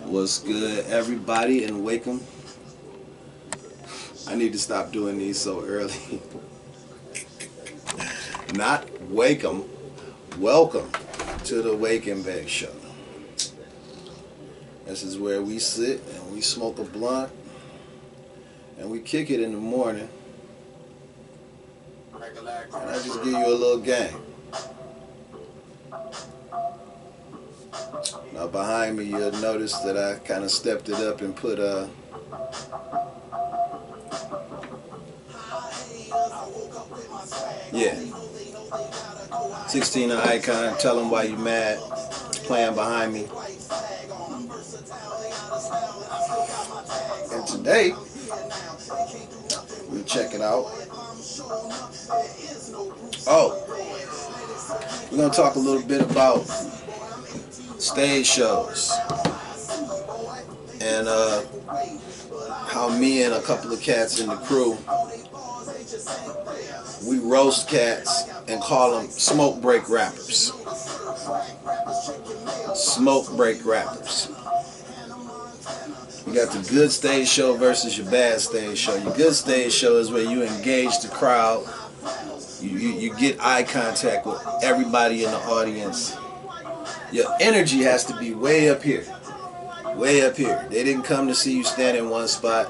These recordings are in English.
What's good, everybody, and Wakem? I need to stop doing these so early. Not Wakem. Welcome to the Wake and Bake Show. This is where we sit and we smoke a blunt and we kick it in the morning. And I just give you a little game. Now behind me, you'll notice that I kind of stepped it up and put yeah, 16 an icon. Tell them why you mad. Playing behind me. And today, we check it out. Oh, we're gonna talk a little bit about stage shows and how me and a couple of cats in the crew, we roast cats and call them smoke break rappers. Smoke break rappers. You got the good stage show versus your bad stage show. Your good stage show is where you engage the crowd. You get eye contact with everybody in the audience. Your energy has to be way up here. Way up here. They didn't come to see you stand in one spot.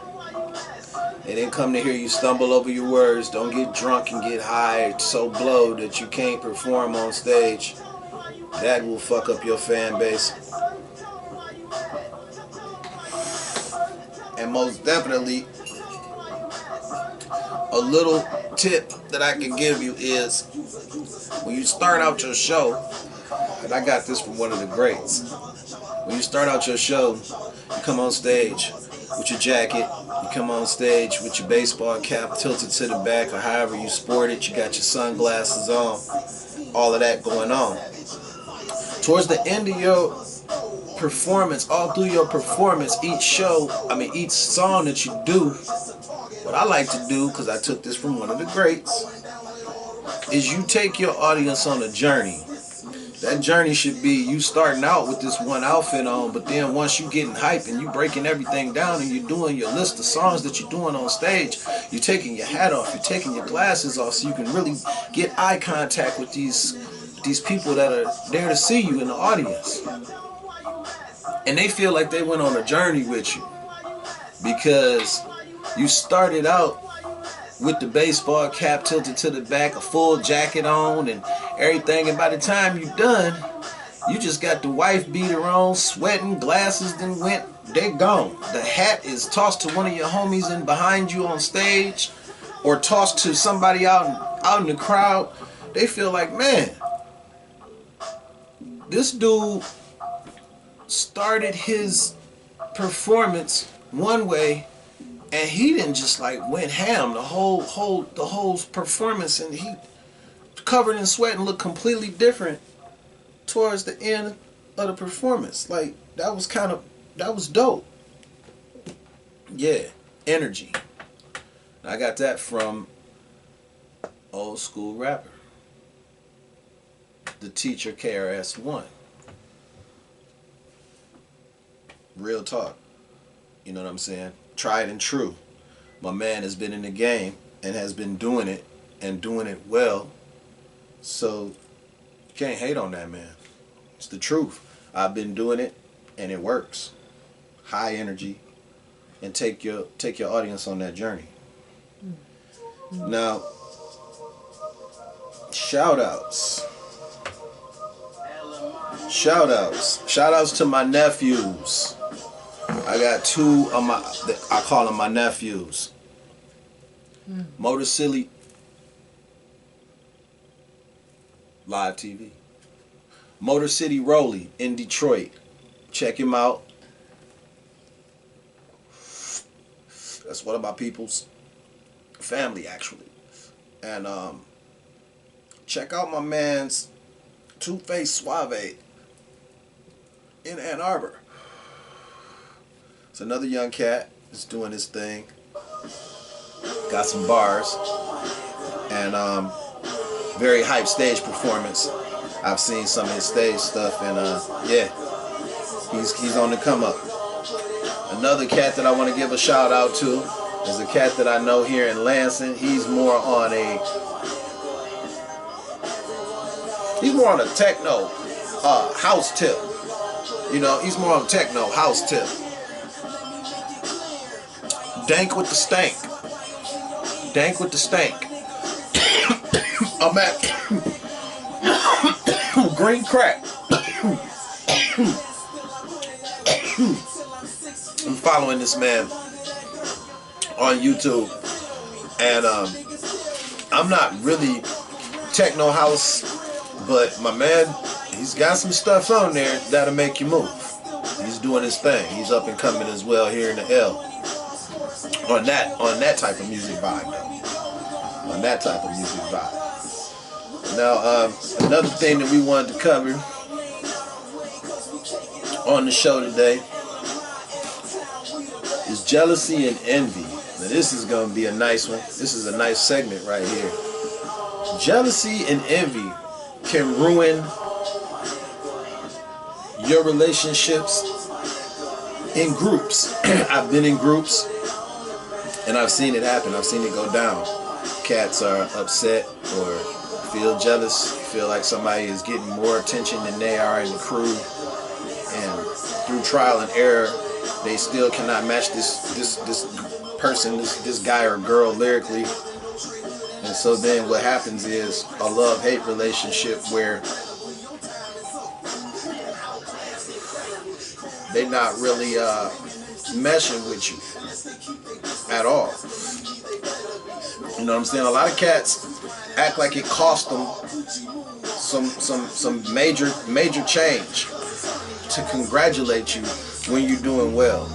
They didn't come to hear you stumble over your words. Don't get drunk and get high so blowed that you can't perform on stage. That will fuck up your fan base. And most definitely, a little tip that I can give you is when you start out your show, and I got this from one of the greats. When you start out your show, you come on stage with your jacket, you come on stage with your baseball cap tilted to the back or however you sport it, you got your sunglasses on, all of that going on. Towards the end of your performance, all through your performance, each song that you do, what I like to do, because I took this from one of the greats, is you take your audience on a journey. That journey should be you starting out with this one outfit on, but then once you getting hype and you breaking everything down and you're doing your list of songs that you're doing on stage, you're taking your hat off, you're taking your glasses off so you can really get eye contact with these people that are there to see you in the audience. And they feel like they went on a journey with you because you started out with the baseball cap tilted to the back, a full jacket on and everything, and by the time you're done, you just got the wife beater on, sweating, glasses then went, they gone. The hat is tossed to one of your homies in behind you on stage or tossed to somebody out in the crowd. They feel like, man, this dude started his performance one way and he didn't just like went ham the whole performance, and he covered in sweat and looked completely different towards the end of the performance. Like that was dope. Yeah, energy. I got that from old school rapper, the teacher KRS-One. Real talk. You know what I'm saying? Tried and true. My man has been in the game and has been doing it and doing it well. So you can't hate on that, man. It's the truth. I've been doing it and it works. High energy, and take your audience on that journey. Now, shout outs. Shout outs to my nephews. I got two of I call them my nephews. Motor City Live TV. Motor City Roley in Detroit. Check him out. That's one of my people's family, actually. And check out my man's Two-Face Suave in Ann Arbor. It's another young cat that's doing his thing. Got some bars and very hype stage performance. I've seen some of his stage stuff, and yeah, he's on the come up. Another cat that I want to give a shout out to is a cat that I know here in Lansing. He's more on a techno house tip. You know, he's more on a techno house tip. Dank with the stank. Dank with the stank. I'm at Green Crack. I'm following this man on YouTube, and I'm not really techno house, but my man, he's got some stuff on there that'll make you move. He's doing his thing. He's up and coming as well here in the L. On that type of music vibe, though. On that type of music vibe. Now, another thing that we wanted to cover on the show today is jealousy and envy. Now, this is going to be a nice one. This is a nice segment right here. Jealousy and envy can ruin your relationships in groups. I've been in groups and I've seen it happen. I've seen it go down. Cats are upset or feel jealous, feel like somebody is getting more attention than they are in the crew, and through trial and error they still cannot match this person, this guy or girl lyrically. And so then what happens is a love-hate relationship where they're not really meshing with you at all. You know what I'm saying? A lot of cats act like it cost them some major change to congratulate you when you're doing well.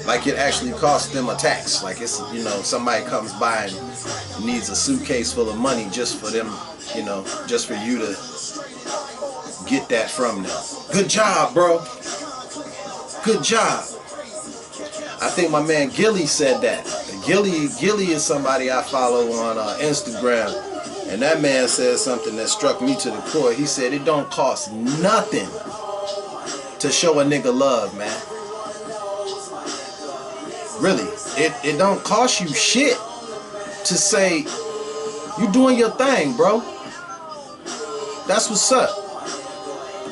Like it actually costs them a tax. Like it's, you know, somebody comes by and needs a suitcase full of money just for them, you know, just for you to get that from them. Good job, bro. Good job. I think my man Gilly said that. Gilly is somebody I follow on Instagram, and that man said something that struck me to the core. He said it don't cost nothing to show a nigga love, man. Really, it don't cost you shit to say you doing your thing, bro. That's what's up.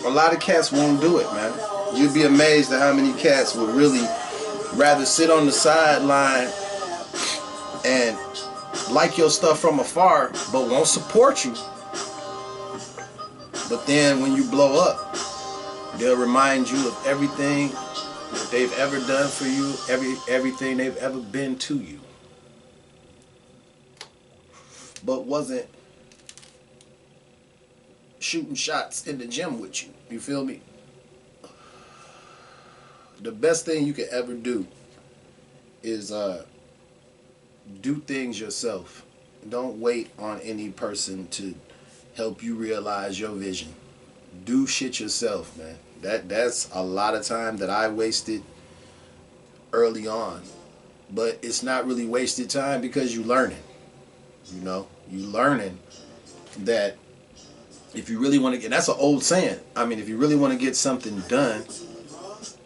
A lot of cats won't do it, man. You'd be amazed at how many cats would really rather sit on the sideline and like your stuff from afar, but won't support you. But then when you blow up, they'll remind you of everything that they've ever done for you, everything they've ever been to you, but wasn't shooting shots in the gym with you. You feel me? The best thing you could ever do is do things yourself. Don't wait on any person to help you realize your vision. Do shit yourself, man. That's a lot of time that I wasted early on. But it's not really wasted time because you're learning. You know, you're learning that if you really want to get, that's an old saying. I mean, if you really want to get something done,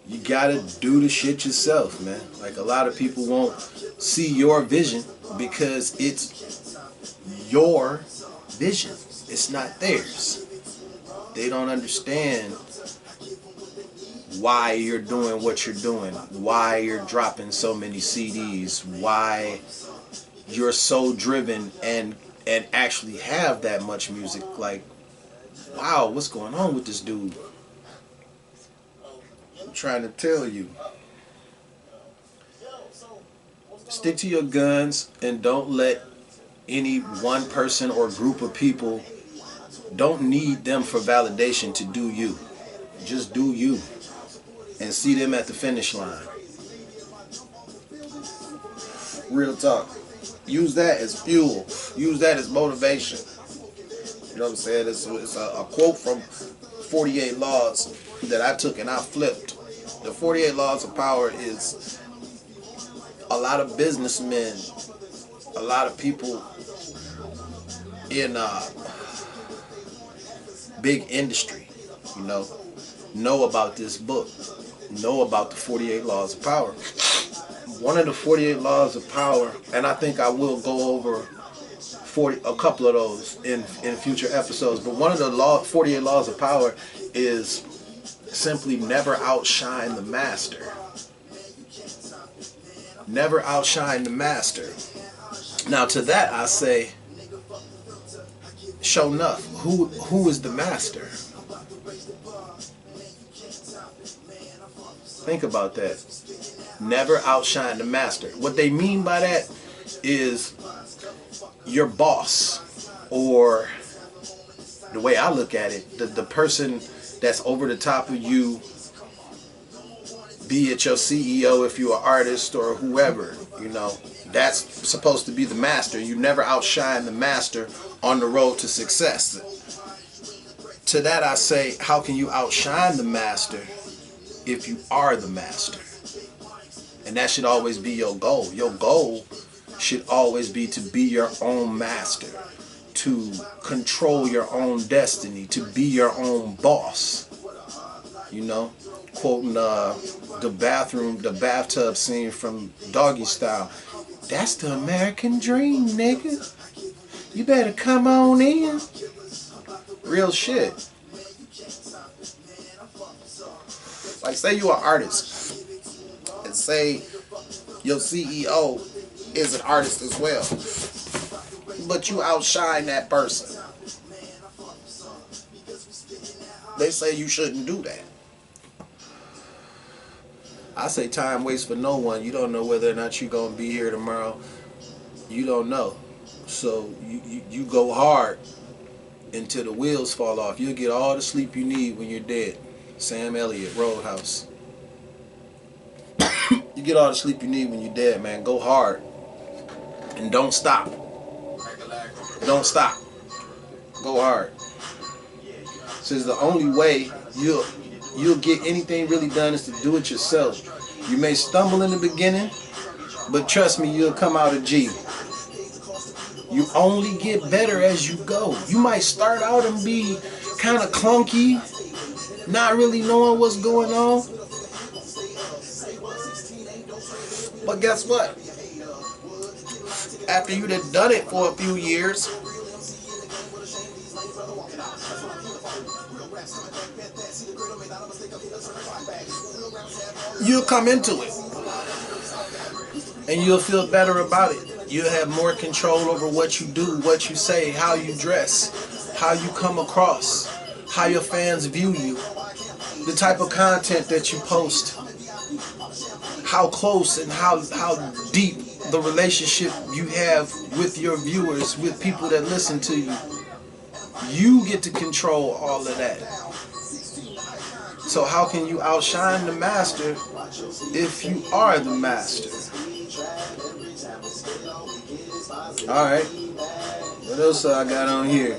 you gotta do the shit yourself, man. Like a lot of people won't see your vision because it's your vision. It's not theirs. They don't understand why you're doing what you're doing, why you're dropping so many CDs, why you're so driven and actually have that much music. Like, wow, what's going on with this dude? I'm trying to tell you. Stick to your guns and don't let any one person or group of people, don't need them for validation to do you. Just do you and see them at the finish line. Real talk. Use that as fuel. Use that as motivation. You know what I'm saying? It's a quote from 48 Laws that I took and I flipped. The 48 Laws of Power is a lot of businessmen, a lot of people in big industry, you know about this book. know about the 48 laws of power. One of the 48 laws of power, and I think I will go over a couple of those in future episodes, but one of the 48 laws of power is simply never outshine the master. Never outshine the master. Now to that I say, show enough, who is the master? Think about that. Never outshine the master. What they mean by that is your boss, or the way I look at it, the person that's over the top of you, be it your CEO if you're an artist or whoever, you know, that's supposed to be the master. You never outshine the master on the road to success. To that I say, how can you outshine the master if you are the master? And that should always be your goal. Your goal should always be to be your own master, to control your own destiny, to be your own boss. You know, quoting the bathtub scene from Doggy Style. That's the American dream, nigga. You better come on in. Real shit. Like, say you're an artist, and say your CEO is an artist as well, but you outshine that person. They say you shouldn't do that. I say time waits for no one. You don't know whether or not you're going to be here tomorrow. You don't know. So you go hard until the wheels fall off. You'll get all the sleep you need when you're dead. Sam Elliott, Roadhouse. You get all the sleep you need when you're dead, man. Go hard. And don't stop. Don't stop. Go hard. So it's the only way you'll get anything really done is to do it yourself. You may stumble in the beginning, but trust me, you'll come out a G. You only get better as you go. You might start out and be kind of clunky, not really knowing what's going on. But guess what? After you've done it for a few years, you'll come into it. And you'll feel better about it. You'll have more control over what you do, what you say, how you dress, how you come across, how your fans view you, the type of content that you post, how close and how deep the relationship you have with your viewers, with people that listen to you. You get to control all of that. So how can you outshine the master if you are the master? Alright, what else I got on here?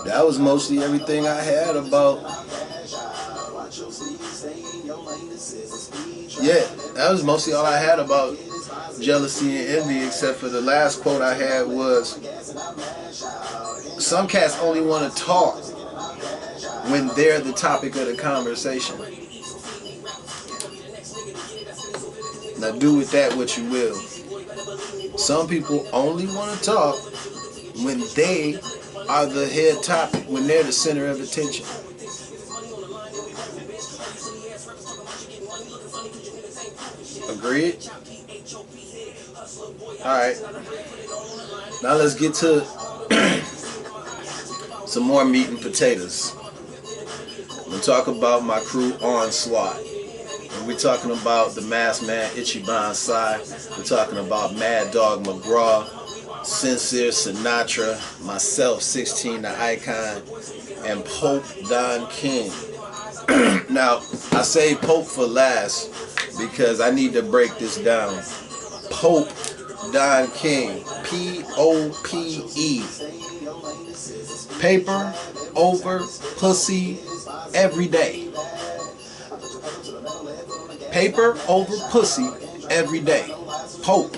That was mostly everything I had about... Yeah, that was mostly all I had about jealousy and envy, except for the last quote I had was, some cats only want to talk when they're the topic of the conversation. Now do with that what you will. Some people only want to talk when they are the head topic, when they're the center of attention. Agreed? Alright. Now let's get to some more meat and potatoes. We'll talk about my crew Onslaught. And we're talking about the Masked Man Ichiban Sai. We're talking about Mad Dog McGraw, Sincere Sinatra, myself 16 the Icon, and Pope Don King. Now I say Pope for last because I need to break this down. Pope Don King, P-O-P-E. Paper over pussy every day. Paper over pussy every day. Pope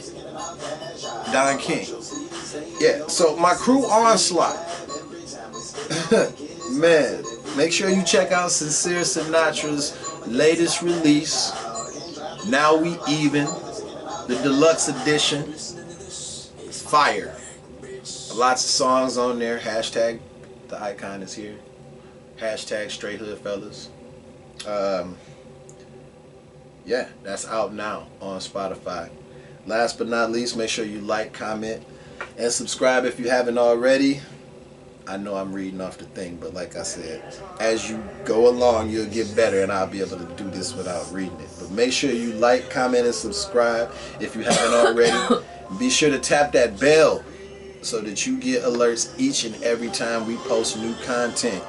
Don King. Yeah, so my crew Onslaught. Man, make sure you check out Sincere Sinatra's latest release, Now We Even, the deluxe edition. It's fire. Lots of songs on there. Hashtag the icon is here. Hashtag Straight Hood Fellas. Yeah, that's out now on Spotify. Last but not least, make sure you like, comment, and subscribe if you haven't already. I know I'm reading off the thing, but like I said, as you go along, you'll get better, and I'll be able to do this without reading it. But make sure you like, comment, and subscribe if you haven't already. Be sure to tap that bell so that you get alerts each and every time we post new content.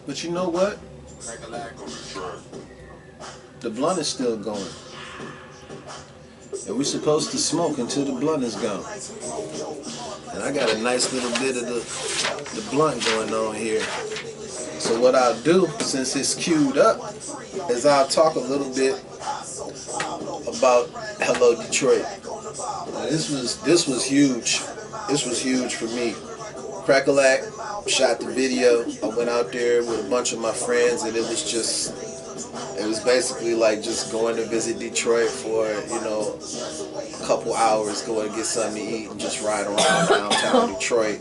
But you know what? The blunt is still going. And we're supposed to smoke until the blunt is gone. And I got a nice little bit of the blunt going on here. So what I'll do, since it's queued up, is I'll talk a little bit about Hello Detroit. Now, this was huge. This was huge for me. Crack-a-lack shot the video. I went out there with a bunch of my friends, and it was basically like just going to visit Detroit for, you know, a couple hours, going to get something to eat and just ride around downtown Detroit.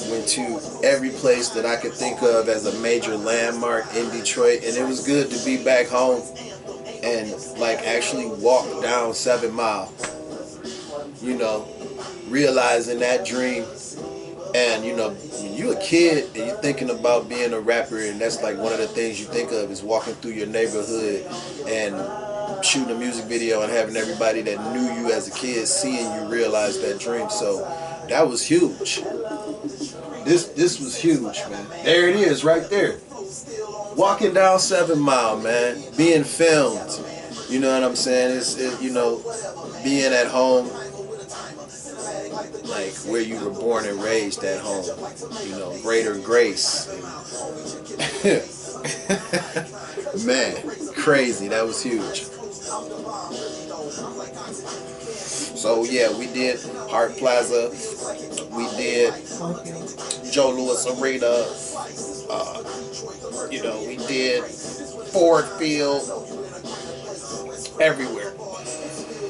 Went to every place that I could think of as a major landmark in Detroit, and it was good to be back home and like actually walk down 7 Mile, you know, realizing that dream. And you know, when you're a kid and you're thinking about being a rapper, and that's like one of the things you think of is walking through your neighborhood and shooting a music video and having everybody that knew you as a kid seeing you realize that dream. So that was huge. This was huge, man. There it is, right there. Walking down 7 Mile, man. Being filmed. You know what I'm saying? You know, being at home, like where you were born and raised at home, you know, greater grace. Man, crazy. That was huge. So yeah, we did Hart Plaza, we did Joe Louis Arena, you know, we did Ford Field, everywhere.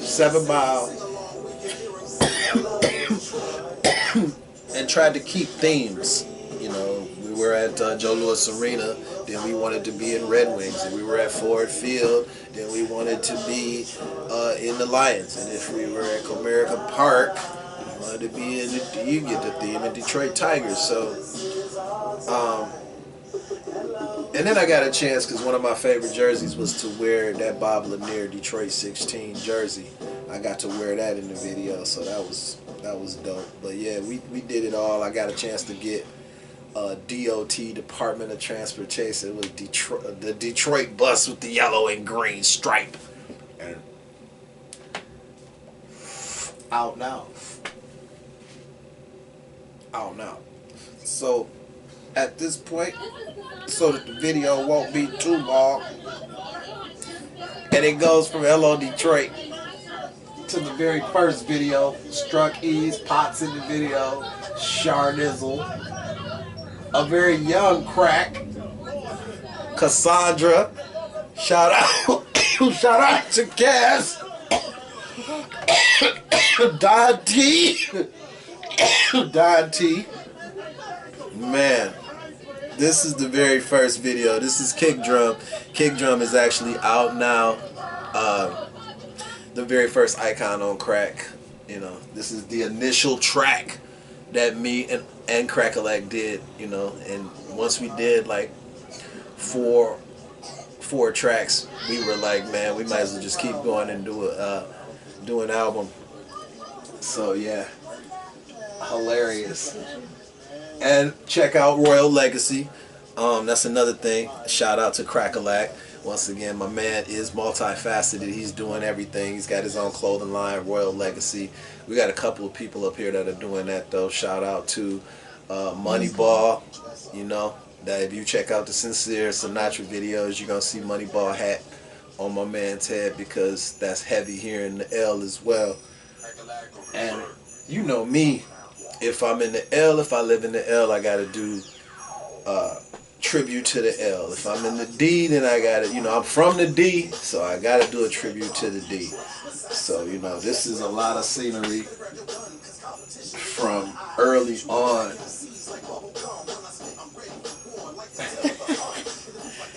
7 Mile. And tried to keep themes. You know, we were at Joe Louis Arena, then we wanted to be in Red Wings, and we were at Ford Field, then we wanted to be in the Lions, and if we were at Comerica Park, we wanted to be in you get the theme in Detroit Tigers. So and then I got a chance, because one of my favorite jerseys was to wear that Bob Lanier Detroit 16 jersey. I got to wear that in the video, so that was dope. But yeah, we did it all. I got a chance to get DOT, Department of Transportation. It was the Detroit bus with the yellow and green stripe. And out now. So at this point, so that the video won't be too long, and it goes from Hello Detroit to the very first video, Struck Ease, Pots in the video, Sharnizzle, a very young Crack, Cassandra, shout out to Cass, Don T, man. This is the very first video. This is Kick Drum. Kick Drum is actually out now. The very first icon on Crack. You know, this is the initial track that me and Crack-a-lack did. You know, and once we did like four tracks, we were like, man, we might as well just keep going and do an album. So yeah, hilarious. And check out Royal Legacy. That's another thing. Shout out to Crack-a-lack. Once again, my man is multifaceted. He's doing everything. He's got his own clothing line, Royal Legacy. We got a couple of people up here that are doing that though. Shout out to Moneyball. You know, that if you check out the Sincere Sinatra videos, you're going to see Moneyball hat on my man's head, because that's heavy here in the L as well. And you know me. If I'm in the L, if I live in the L, I gotta do tribute to the L. If I'm in the D, then I gotta, I'm from the D, so I gotta do a tribute to the D. So, this is a lot of scenery from early on.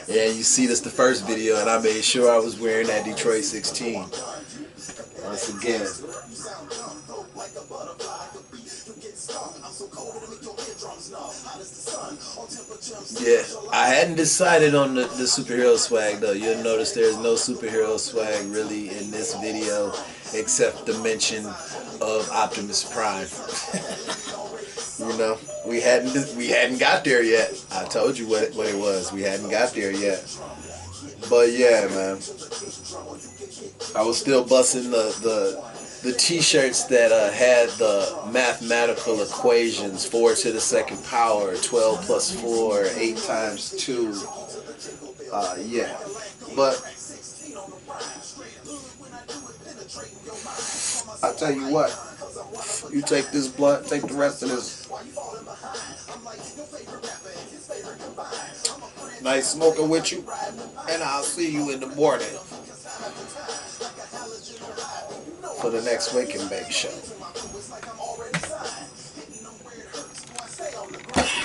Yeah, you see this the first video, and I made sure I was wearing that Detroit 16. Once again. Yeah, I hadn't decided on the superhero swag though. You'll notice there's no superhero swag really in this video except the mention of Optimus Prime. We hadn't got there yet. I told you what it was. We hadn't got there yet. But yeah, man, I was still busting the t-shirts that had the mathematical equations: 4 to the second power, 12 plus 4, 8 times 2. Yeah, but I'll tell you what, you take this blunt, take the rest of this nice smoking with you, and I'll see you in the morning for the next Wake and Bake show.